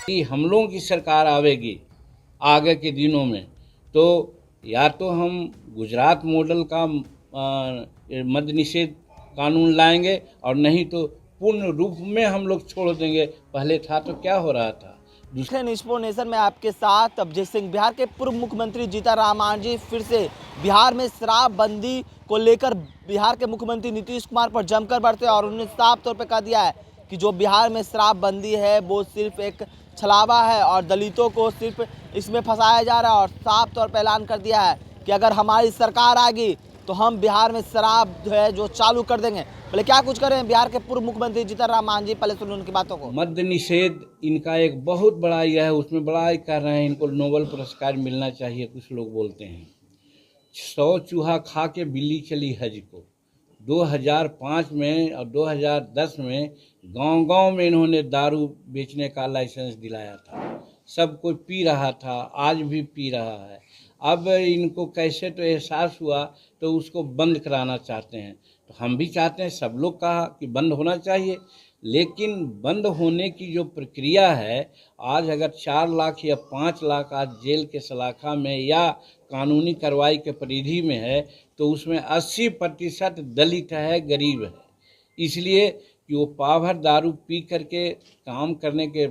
कि हम लोगों की सरकार आवेगी आगे के दिनों में, तो या तो हम गुजरात मॉडल का मद्य निषेध कानून लाएंगे, और नहीं तो पूर्ण रूप में हम लोग छोड़ देंगे। पहले था तो क्या हो रहा था। नेशन में आपके साथ अभिजीत सिंह। बिहार के पूर्व मुख्यमंत्री जीतन मांझी फिर से बिहार में शराबबंदी को लेकर बिहार के मुख्यमंत्री नीतीश कुमार पर जमकर बरसे और उन्होंने साफ तौर पर कह दिया है कि जो बिहार में शराबबंदी है वो सिर्फ एक छलावा है और दलितों को सिर्फ इसमें फंसाया जा रहा है। और साफ तौर पर ऐलान कर दिया है कि अगर हमारी सरकार आएगी तो हम बिहार में शराब जो है जो चालू कर देंगे। पहले क्या कुछ करें बिहार के पूर्व मुख्यमंत्री जीतन मांझी, पहले सुनिए उनकी बातों को। मद्य निषेध इनका एक बहुत बड़ा यह है, उसमें बड़ा ही कर रहे हैं, इनको नोबेल पुरस्कार मिलना चाहिए। कुछ लोग बोलते हैं 100 चूहा खा के बिल्ली चली हज को। 2005 में और 2010 में गांव-गांव में इन्होंने दारू बेचने का लाइसेंस दिलाया था। सब कोई पी रहा था, आज भी पी रहा है। अब इनको कैसे तो एहसास हुआ तो उसको बंद कराना चाहते हैं। तो हम भी चाहते हैं, सब लोग कहा कि बंद होना चाहिए, लेकिन बंद होने की जो प्रक्रिया है, आज अगर 4 लाख या 5 लाख आज जेल के सलाखा में या कानूनी कार्रवाई के परिधि में है, तो उसमें 80% दलित है, गरीब है। इसलिए कि वो पावभर दारू पी करके काम करने के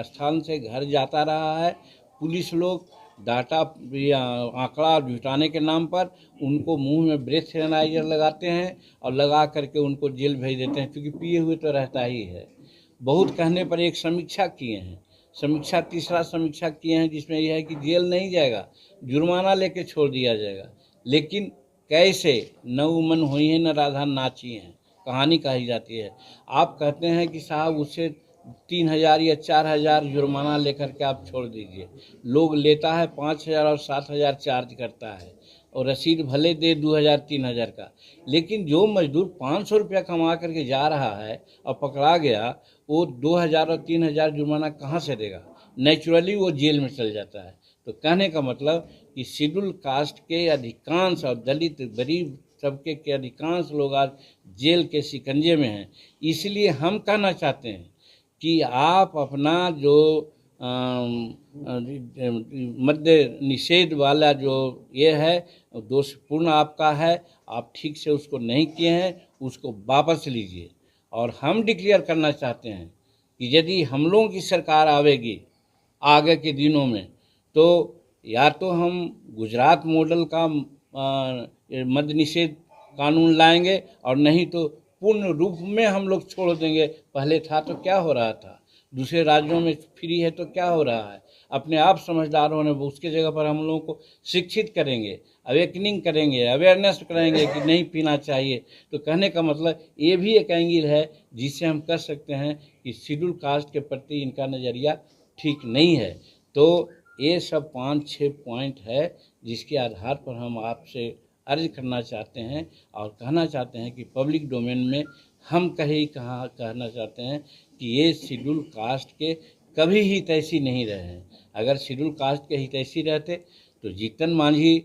स्थान से घर जाता रहा है। पुलिस लोग डाटा या आंकड़ा जुटाने के नाम पर उनको मुंह में ब्रेथ एनालाइजर लगाते हैं और लगा करके उनको जेल भेज देते हैं, क्योंकि पिए हुए तो रहता ही है। बहुत कहने पर एक समीक्षा किए हैं, तीसरा समीक्षा किए हैं, जिसमें यह है कि जेल नहीं जाएगा, जुर्माना लेके छोड़ दिया जाएगा। लेकिन कैसे? न उमन हुई है न राधा नाची हैं, कहानी कही जाती है। आप कहते हैं कि साहब उससे 3000 या 4000 जुर्माना लेकर के आप छोड़ दीजिए। लोग लेता है 5000 और 7000 चार्ज करता है, और रसीद भले दे 2000-3000 का, लेकिन जो मजदूर 500 रुपया कमा करके जा रहा है और पकड़ा गया, वो 2000 और 3000 जुर्माना कहाँ से देगा? नेचुरली वो जेल में चल जाता है। तो कहने का मतलब कि शेड्यूल कास्ट के अधिकांश और दलित गरीब तबके के अधिकांश लोग आज जेल के शिकंजे में हैं। इसलिए हम कहना चाहते हैं कि आप अपना जो मद्य निषेध वाला जो ये है, दोषपूर्ण आपका है, आप ठीक से उसको नहीं किए हैं, उसको वापस लीजिए। और हम डिक्लेयर करना चाहते हैं कि यदि हम लोगों की सरकार आवेगी आगे के दिनों में, तो या तो हम गुजरात मॉडल का मद्य निषेध कानून लाएंगे, और नहीं तो पूर्ण रूप में हम लोग छोड़ देंगे। पहले था तो क्या हो रहा था, दूसरे राज्यों में फ्री है तो क्या हो रहा है। अपने आप समझदार होने, उसके जगह पर हम लोगों को शिक्षित करेंगे, अवेकनिंग करेंगे, अवेयरनेस करेंगे कि नहीं पीना चाहिए। तो कहने का मतलब ये भी एक एंगल है जिससे हम कह सकते हैं कि शेड्यूल कास्ट के प्रति इनका नज़रिया ठीक नहीं है। तो ये सब 5-6 पॉइंट है जिसके आधार पर हम आपसे अर्ज करना चाहते हैं और कहना चाहते हैं कि पब्लिक डोमेन में हम कहना चाहते हैं कि ये शेड्यूल कास्ट के कभी हितैषी नहीं रहे हैं। अगर शेड्यूल कास्ट के हितैषी रहते तो जीतन मांझी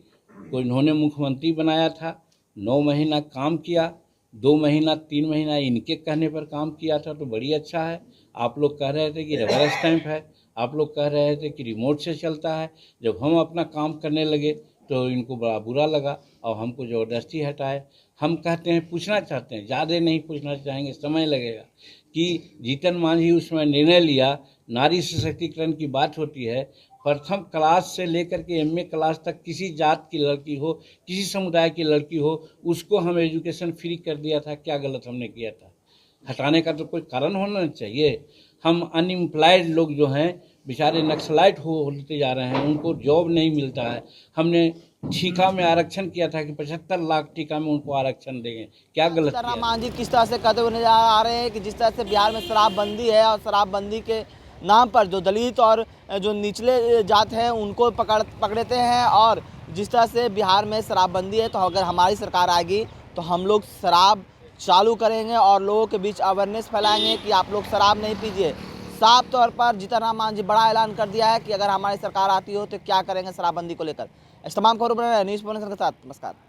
को इन्होंने मुख्यमंत्री बनाया था, 9 महीना काम किया, 2 महीना 3 महीना इनके कहने पर काम किया था, तो बड़ी अच्छा है। आप लोग कह रहे थे कि रबर स्टैंप है, आप लोग कह रहे थे कि रिमोट से चलता है। जब हम अपना काम करने लगे तो इनको बड़ा बुरा लगा और हमको ज़बरदस्ती हटाए। हम कहते हैं, पूछना चाहते हैं, ज़्यादा नहीं पूछना चाहेंगे, समय लगेगा, कि जीतन मांझी उसमें निर्णय लिया, नारी सशक्तिकरण की बात होती है, प्रथम क्लास से लेकर के एमए क्लास तक किसी जात की लड़की हो, किसी समुदाय की लड़की हो, उसको हम एजुकेशन फ्री कर दिया था। क्या गलत हमने किया था? हटाने का तो कोई कारण होना चाहिए। हम अनएम्प्लॉयड लोग जो हैं बेचारे नक्सलाइट होते जा रहे हैं, उनको जॉब नहीं मिलता है। हमने ठीका में आरक्षण किया था कि 75 लाख ठीका में उनको आरक्षण देंगे। क्या गलत किया? मांझी किस तरह से कहते हुए नजर आ रहे हैं कि जिस तरह से बिहार में शराबबंदी है और शराबबंदी के नाम पर जो दलित और जो निचले जात हैं उनको पकड़ते हैं, और जिस तरह से बिहार में शराबबंदी है तो अगर हमारी सरकार आएगी तो हम लोग शराब चालू करेंगे और लोगों के बीच अवेयरनेस फैलाएंगे कि आप लोग शराब नहीं पीजिए। साफ तौर पर जीतन मांझी बड़ा ऐलान कर दिया है कि अगर हमारी सरकार आती हो तो क्या करेंगे शराबबंदी को लेकर। इस तमाम खबरों पर न्यूज़ पॉइंट के साथ नमस्कार।